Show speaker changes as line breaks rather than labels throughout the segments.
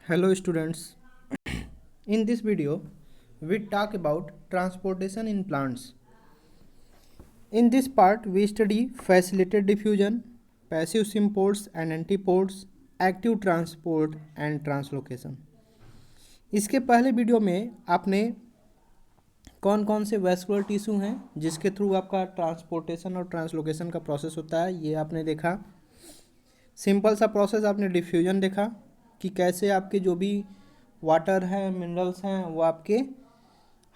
Hello students, in this video we talk about transportation in plants. In this part we study facilitated diffusion, passive symphotes and antipodes, active transport and translocation. इसके पहले video में आपने कौन कौन से vascular tissue हैं जिसके through आपका ट्रांसपोर्टेशन और ट्रांसलोकेशन का प्रोसेस होता है, ये आपने देखा। सिंपल सा प्रोसेस आपने डिफ्यूजन देखा कि कैसे आपके जो भी वाटर हैं, मिनरल्स हैं, वो आपके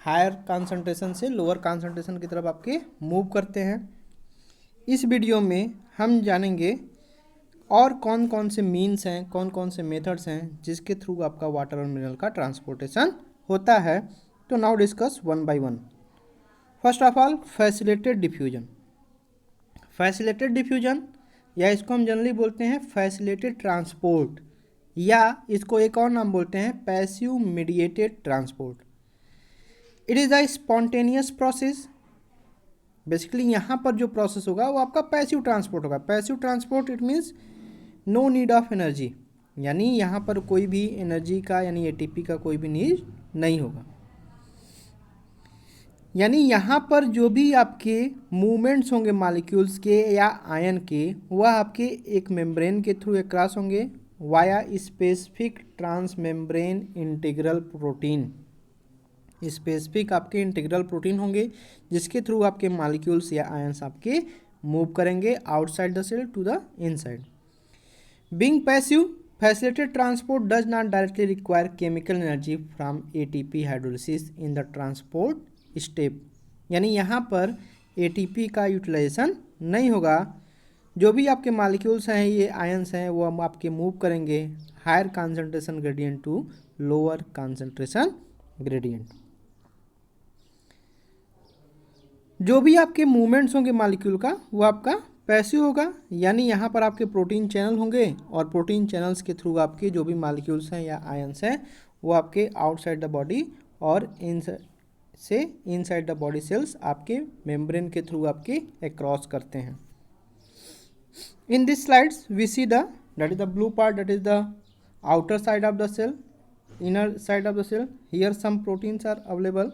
हायर कंसंट्रेशन से लोअर कंसंट्रेशन की तरफ आपके मूव करते हैं। इस वीडियो में हम जानेंगे और कौन कौन से मीन्स हैं, कौन कौन से मेथड्स हैं जिसके थ्रू आपका वाटर और मिनरल का ट्रांसपोर्टेशन होता है। तो now discuss one by one. First of all facilitated diffusion. Facilitated diffusion या इसको हम जनरली बोलते हैं फैसिलिटेटेड ट्रांसपोर्ट, या इसको एक और नाम बोलते हैं passive mediated transport. It is a spontaneous process. Basically यहाँ पर जो प्रोसेस होगा वो आपका पैसिव ट्रांसपोर्ट होगा। Passive transport it means no need of energy, यानी यहाँ पर कोई भी एनर्जी का यानी एटीपी का कोई भी नीड नहीं होगा। यानी यहाँ पर जो भी आपके मूवमेंट्स होंगे मॉलिक्यूल्स के या आयन के, वह आपके एक मेम्ब्रेन के थ्रू क्रॉस होंगे via specific transmembrane integral protein. Specific आपके इंटीग्रल प्रोटीन होंगे जिसके थ्रू आपके मॉलिक्यूल्स या आयंस आपके मूव करेंगे outside the cell to the inside. Being passive, facilitated transport does not directly require chemical energy from ATP hydrolysis in the transport step. यानी यहाँ पर एटीपी का यूटिलाइजेशन नहीं होगा। जो भी आपके मॉलिक्यूल्स हैं, ये आयंस हैं, वो हम आपके मूव करेंगे higher concentration gradient to lower concentration gradient. जो भी आपके मूवमेंट्स होंगे मॉलिक्यूल का वो आपका पैसिव होगा। यानी यहाँ पर आपके प्रोटीन चैनल होंगे और प्रोटीन चैनल्स के थ्रू आपके जो भी मॉलिक्यूल्स हैं या आयंस हैं वो आपके आउटसाइड द बॉडी और इनसाइड द बॉडी सेल्स आपके मेम्ब्रेन के थ्रू आपके अक्रॉस करते हैं। In these slides we see that is the blue part, that is the outer side of the cell, inner side of the cell. Here some proteins are available.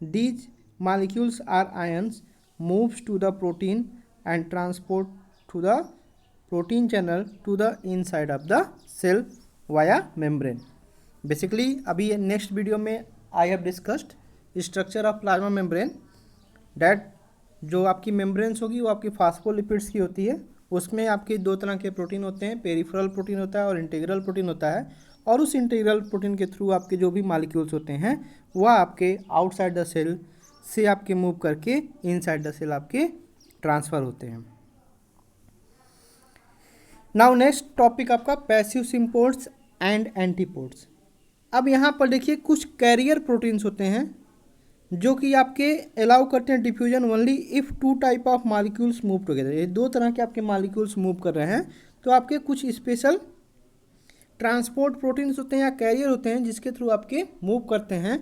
These molecules are ions moves to the protein and transport to the protein channel to the inside of the cell via membrane. Basically अभी next video में I have discussed structure of plasma membrane, that जो आपकी membranes होगी वो आपकी phospholipids की होती है। उसमें आपके दो तरह के प्रोटीन होते हैं, पेरिफेरल प्रोटीन होता है और इंटीग्रल प्रोटीन होता है। और उस इंटीग्रल प्रोटीन के थ्रू आपके जो भी मॉलिक्यूल्स होते हैं वह आपके आउटसाइड द सेल से आपके मूव करके इनसाइड द सेल आपके ट्रांसफ़र होते हैं। नाउ नेक्स्ट टॉपिक आपका पैसिव सिम्पोर्ट्स एंड एंटीपोड्स। अब यहाँ पर देखिए कुछ कैरियर प्रोटीन्स होते हैं जो कि आपके अलाउ करते हैं diffusion only if two type of molecules move together. ये दो तरह के आपके मॉलिक्यूल्स मूव कर रहे हैं तो आपके कुछ स्पेशल ट्रांसपोर्ट प्रोटीन्स होते हैं या कैरियर होते हैं जिसके थ्रू आपके मूव करते हैं।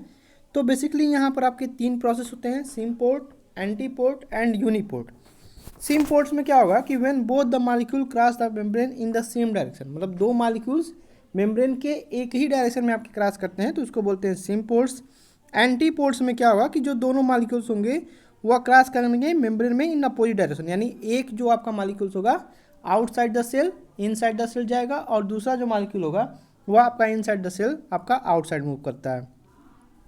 तो बेसिकली यहाँ पर आपके तीन प्रोसेस होते हैं, सिम्पोर्ट, एंटीपोर्ट एंड यूनिपोर्ट। सिम्पोर्ट्स में क्या होगा कि when both the molecule cross the membrane in the same direction, मतलब दो मॉलिक्यूल्स मेम्ब्रेन के एक ही डायरेक्शन में आपके क्रॉस करते हैं तो उसको बोलते हैं सिम्पोर्ट्स। एंटीपोड्स में क्या होगा कि जो दोनों मॉलिक्यूल्स होंगे वह क्रॉस करेंगे मेम्ब्रेन में इन अपोजिट डायरेक्शन। यानी एक जो आपका मॉलिक्यूल्स होगा outside the cell inside the cell जाएगा और दूसरा जो मॉलिक्यूल होगा वह आपका इनसाइड द सेल आपका आउटसाइड मूव करता है।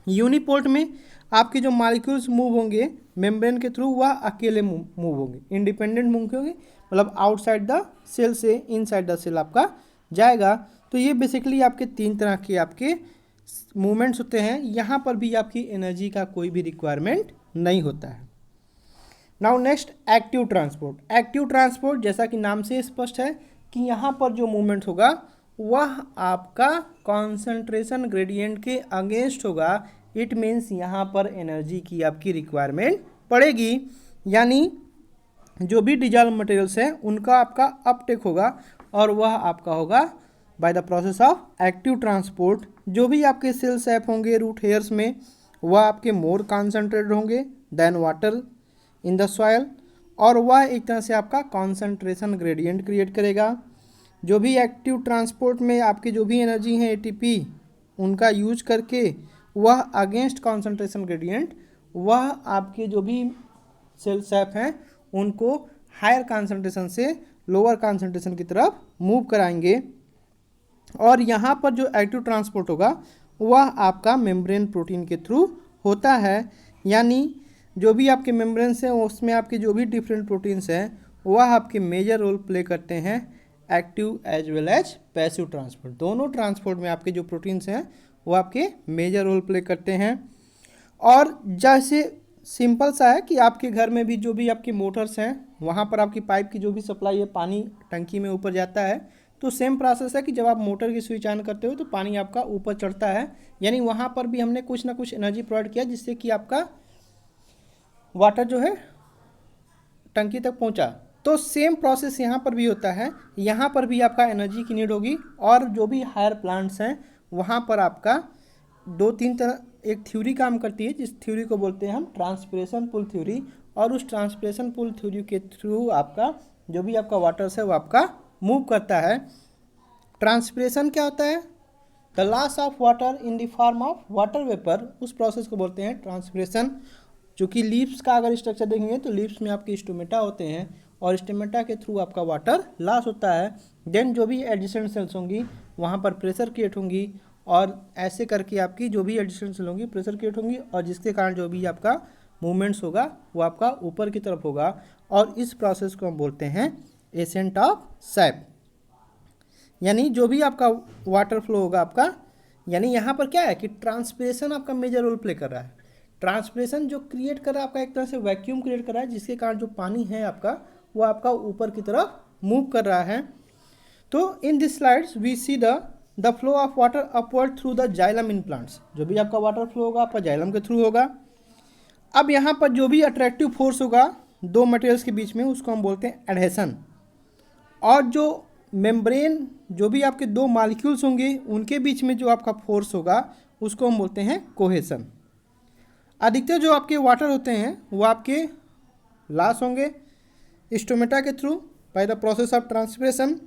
यूनिपोर्ट में आपके जो मॉलिक्यूल्स मूव होंगे मेम्ब्रेन के थ्रू वह अकेले मूव होंगे, इंडिपेंडेंट मूव होंगे, मतलब आउटसाइड द सेल से इनसाइड द सेल आपका जाएगा। तो ये बेसिकली आपके तीन तरह के आपके मूवमेंट्स होते हैं। यहाँ पर भी आपकी एनर्जी का कोई भी रिक्वायरमेंट नहीं होता है। Now next active transport. Active transport जैसा कि नाम से स्पष्ट है कि यहाँ पर जो मूवमेंट होगा वह आपका कॉन्सेंट्रेशन ग्रेडियंट के अगेंस्ट होगा। इट मीन्स यहाँ पर एनर्जी की आपकी रिक्वायरमेंट पड़ेगी। यानी जो भी डिजॉल्व मटेरियल्स हैं उनका आपका अपटेक होगा और वह आपका होगा by the process of active transport. जो भी आपके सेल सैप होंगे रूट हेयर्स में वह आपके मोर कॉन्सेंट्रेटेड होंगे than water in the soil और वह एक तरह से आपका कॉन्सेंट्रेशन ग्रेडियंट क्रिएट करेगा। जो भी एक्टिव ट्रांसपोर्ट में आपकी जो भी एनर्जी है एटीपी उनका यूज करके वह अगेंस्ट कॉन्सेंट्रेशन ग्रेडियंट वह आपके जो भी सेल सैप हैं उनको हायर कॉन्सेंट्रेशन से लोअर कॉन्सेंट्रेशन की तरफ मूव कराएंगे। और यहाँ पर जो एक्टिव ट्रांसपोर्ट होगा वह आपका मेम्ब्रेन प्रोटीन के थ्रू होता है। यानी जो भी आपके मेम्ब्रेन्स हैं उसमें आपके जो भी डिफरेंट प्रोटीन्स हैं वह आपके मेजर रोल प्ले करते हैं active as well as passive transport. दोनों ट्रांसपोर्ट में आपके जो प्रोटीन्स हैं वो आपके मेजर रोल प्ले करते हैं। और जैसे सिंपल सा है कि आपके घर में भी जो भी आपके मोटर्स हैं वहाँ पर आपकी पाइप की जो भी सप्लाई है पानी टंकी में ऊपर जाता है, तो सेम प्रोसेस है कि जब आप मोटर की स्विच ऑन करते हो तो पानी आपका ऊपर चढ़ता है। यानी वहाँ पर भी हमने कुछ ना कुछ एनर्जी प्रोवाइड किया जिससे कि आपका वाटर जो है टंकी तक पहुँचा। तो सेम प्रोसेस यहाँ पर भी होता है, यहाँ पर भी आपका एनर्जी की नीड होगी। और जो भी हायर प्लांट्स हैं वहाँ पर आपका दो तीन तरह एक थ्योरी काम करती है जिस थ्योरी को बोलते हैं हम ट्रांसपिरेशन पुल थ्योरी। और उस ट्रांसपिरेशन पुल थ्योरी के थ्रू आपका जो भी आपका वाटर्स है वो आपका मूव करता है। ट्रांसपिरेशन क्या होता है? The loss of water in the form of water vapour, उस प्रोसेस को बोलते हैं ट्रांसपिरेशन। चूँकि लीव्स का अगर स्ट्रक्चर देखेंगे तो लीव्स में आपके स्टोमेटा होते हैं और स्टोमेटा के थ्रू आपका वाटर लॉस होता है। देन जो भी एडिशनल सेल्स होंगी वहाँ पर प्रेशर क्रिएट होंगी और ऐसे करके आपकी जो भी एडिशनल सेल होंगी प्रेशर क्रिएट होंगी और जिसके कारण जो भी आपका मूवमेंट्स होगा वो आपका ऊपर की तरफ होगा। और इस प्रोसेस को हम बोलते हैं एसेंट ऑफ सैप। यानी जो भी आपका वाटर फ्लो होगा आपका, यानी यहाँ पर क्या है कि ट्रांसपिरेशन आपका मेजर रोल प्ले कर रहा है। ट्रांसपिरेशन जो क्रिएट कर रहा है आपका एक तरह से वैक्यूम क्रिएट कर रहा है जिसके कारण जो पानी है आपका वो आपका ऊपर की तरफ मूव कर रहा है। तो in this slides we see the flow of water upward through the xylem in plants. जो भी आपका वाटर फ्लो होगा आपका जाइलम के थ्रू होगा। अब यहाँ पर जो भी अट्रैक्टिव फोर्स होगा दो मटेरियल्स के बीच में उसको हम बोलते हैं एडहेशन। और जो मेम्ब्रेन जो भी आपके दो मॉलिक्यूल्स होंगे उनके बीच में जो आपका फोर्स होगा उसको हम बोलते हैं कोहेशन। अधिकतर जो आपके वाटर होते हैं वो आपके लॉस होंगे स्टोमेटा के through by the process of transpiration.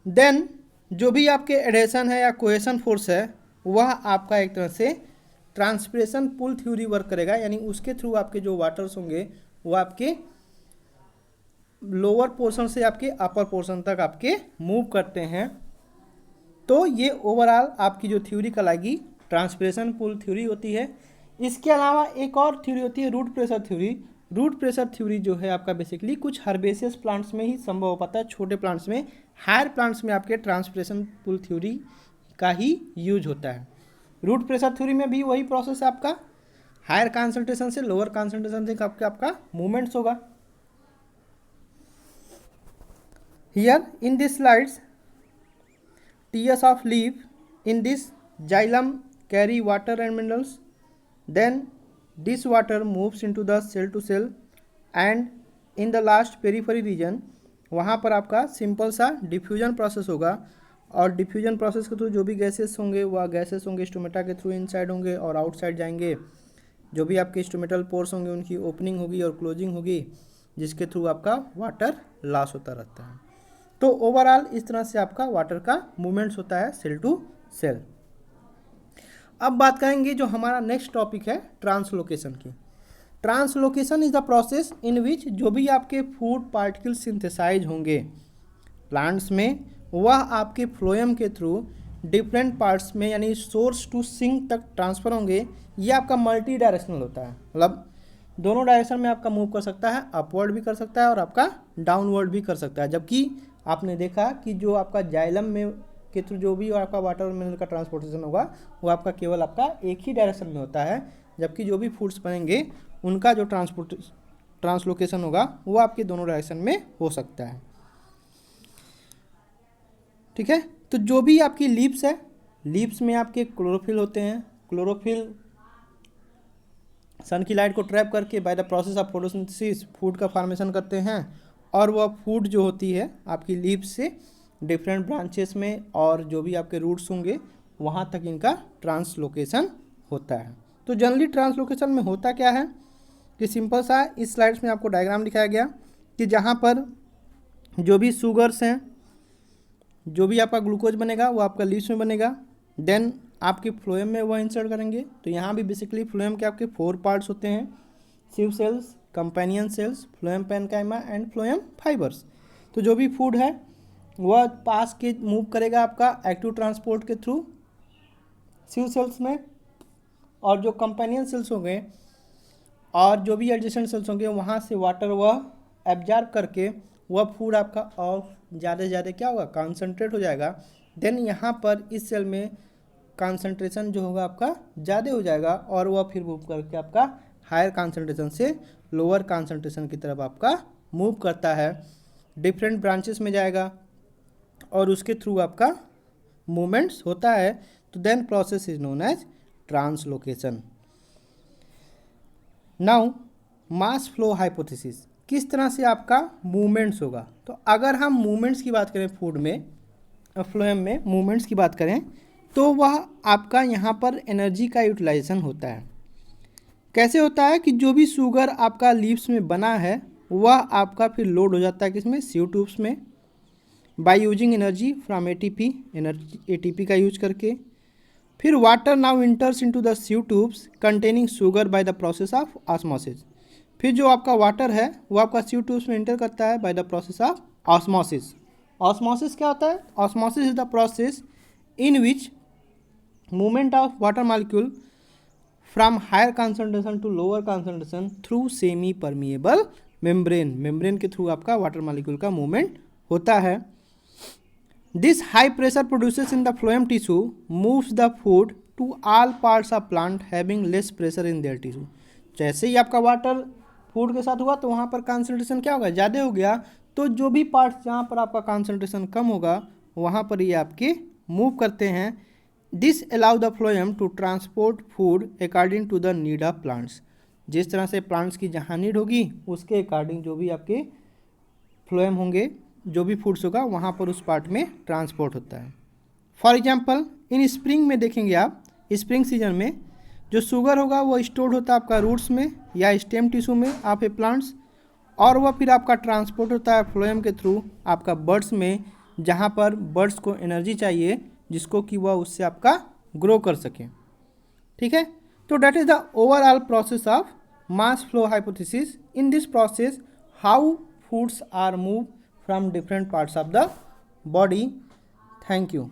Then जो भी आपके एडहेशन है या कोहेशन फोर्स है वह आपका एक तरह से ट्रांसपिरेशन पुल थ्योरी वर्क करेगा। यानी उसके थ्रू आपके जो वाटर्स होंगे वो आपके लोअर पोर्शन से आपके अपर पोर्शन तक आपके मूव करते हैं। तो ये ओवरऑल आपकी जो थ्योरी कहलाएगी ट्रांसपिरेशन पुल थ्योरी होती है। इसके अलावा एक और थ्योरी होती है root pressure theory. Root pressure theory जो है आपका बेसिकली कुछ हर्बेसियस प्लांट्स में ही संभव हो पाता है, छोटे प्लांट्स में। हायर प्लांट्स में आपके ट्रांसपिरेशन पुल थ्योरी का ही यूज होता है। रूट प्रेशर थ्योरी में भी वही प्रोसेस है आपका, हायर कॉन्सेंट्रेशन से लोअर कॉन्सेंट्रेशन तक आपका मूवमेंट्स होगा। Here in this slides TS of leaf in this xylem carry water and minerals, then this water moves into the cell to cell and in the last periphery region वहाँ पर आपका simple सा diffusion process होगा। और diffusion process के through जो भी gases होंगे वह गैसेस होंगे स्टोमेटा के थ्रू इनसाइड होंगे और आउटसाइड जाएंगे। जो भी आपके स्टोमेटल पोर्स होंगे उनकी ओपनिंग होगी और क्लोजिंग होगी जिसके थ्रू आपका वाटर लॉस होता रहता है। तो ओवरऑल इस तरह से आपका वाटर का मूवमेंट्स होता है सेल टू सेल। अब बात करेंगे जो हमारा नेक्स्ट टॉपिक है ट्रांसलोकेशन की। Translocation is the process in which जो भी आपके फूड पार्टिकल सिंथेसाइज होंगे प्लांट्स में वह आपके फ्लोएम के थ्रू डिफरेंट पार्ट्स में यानी सोर्स टू सिंक तक ट्रांसफ़र होंगे। ये आपका मल्टी डायरेक्शनल होता है, मतलब दोनों डायरेक्शन में आपका मूव कर सकता है, अपवर्ड भी कर सकता है और आपका डाउनवर्ड भी कर सकता है। जबकि आपने देखा कि जो आपका जाइलम में के थ्रू जो भी आपका वाटर और मिनरल का ट्रांसपोर्टेशन होगा वो आपका केवल आपका एक ही डायरेक्शन में होता है। जबकि जो भी फूड्स बनेंगे उनका जो ट्रांसलोकेशन होगा वो आपके दोनों डायरेक्शन में हो सकता है। ठीक है, तो जो भी आपकी लीव्स है, लीव्स में आपके क्लोरोफिल होते हैं। क्लोरोफिल सन की लाइट को ट्रैप करके bye the process of photosynthesis food का फॉर्मेशन करते हैं और वह फूड जो होती है आपकी लीव्स से डिफरेंट ब्रांचेस में और जो भी आपके रूट्स होंगे वहाँ तक इनका ट्रांसलोकेशन होता है। तो जनरली ट्रांसलोकेशन में होता क्या है कि सिंपल सा इस स्लाइड्स में आपको डायग्राम दिखाया गया कि जहाँ पर जो भी शुगर्स हैं, जो भी आपका ग्लूकोज बनेगा वो आपका लीव्स में बनेगा, देन आपके फ्लोएम में वह इंसर्ट करेंगे। तो यहाँ भी बेसिकली फ्लोएम के आपके 4 पार्ट्स होते हैं, sieve cells, companion cells, phloem parenchyma and phloem fibres. तो जो भी फूड है वह पास के मूव करेगा आपका एक्टिव ट्रांसपोर्ट के थ्रू सिव सेल्स में, और जो कंपेनियन सेल्स होंगे और जो भी एडजेसेंट सेल्स होंगे वहाँ से वाटर वह एब्जॉर्ब करके वह फूड आपका और ज़्यादा से ज़्यादा क्या होगा, कॉन्सेंट्रेट हो जाएगा। देन यहाँ पर इस सेल में कॉन्सेंट्रेशन जो होगा आपका ज़्यादा हो जाएगा और वह फिर मूव करके आपका हायर कॉन्सेंट्रेशन से लोअर कॉन्सेंट्रेशन की तरफ आपका मूव करता है, डिफरेंट ब्रांचेस में जाएगा और उसके थ्रू आपका मूवमेंट्स होता है। तो then process is known as translocation. Now mass flow hypothesis, किस तरह से आपका मूवमेंट्स होगा। तो अगर हम मूवमेंट्स की बात करें फूड में, फ्लोएम में मूवमेंट्स की बात करें तो वह आपका यहाँ पर एनर्जी का यूटिलाइजेशन होता है। कैसे होता है कि जो भी शुगर आपका लीव्स में बना है वह आपका फिर लोड हो जाता है किसमें, सीव ट्यूब्स में, by using energy from ATP, energy ATP का यूज करके। फिर water now इंटर्स into the sieve tubes containing sugar bye the process of osmosis. फिर जो आपका वाटर है वो आपका सीव ट्यूब्स में इंटर करता है by the process of osmosis. Osmosis क्या होता है, osmosis is the process in which movement of water molecule from higher concentration to lower concentration through semi permeable membrane, membrane के थ्रू आपका water molecule का movement होता है। This high pressure produces in the phloem tissue moves the food to all parts of plant having less pressure in their tissue। जैसे ही आपका water food के साथ हुआ तो वहाँ पर कॉन्सेंट्रेशन क्या होगा, ज़्यादा हो गया, तो जो भी पार्ट्स जहाँ पर आपका कॉन्सेंट्रेशन कम होगा वहाँ पर ये आपके मूव करते हैं। This allow the phloem to transport food according to the need of plants. जिस तरह से प्लांट्स की जहाँ नीड होगी उसके अकॉर्डिंग जो भी आपके फ्लोएम होंगे, जो भी फूड्स होगा वहाँ पर उस पार्ट में ट्रांसपोर्ट होता है। फॉर एग्जांपल इन स्प्रिंग में देखेंगे आप, स्प्रिंग सीजन में जो शुगर होगा वो स्टोर्ड होता है आपका रूट्स में या स्टेम टिश्यू में ऑफ ए प्लांट्स, और वह फिर आपका ट्रांसपोर्ट होता है फ्लोएम के थ्रू आपका बर्ड्स में, जहाँ पर बर्ड्स को एनर्जी चाहिए जिसको कि वह उससे आपका ग्रो कर सके। ठीक है, तो that is the overall process of mass flow hypothesis. In this process how foods are moved from different parts of the body. Thank you.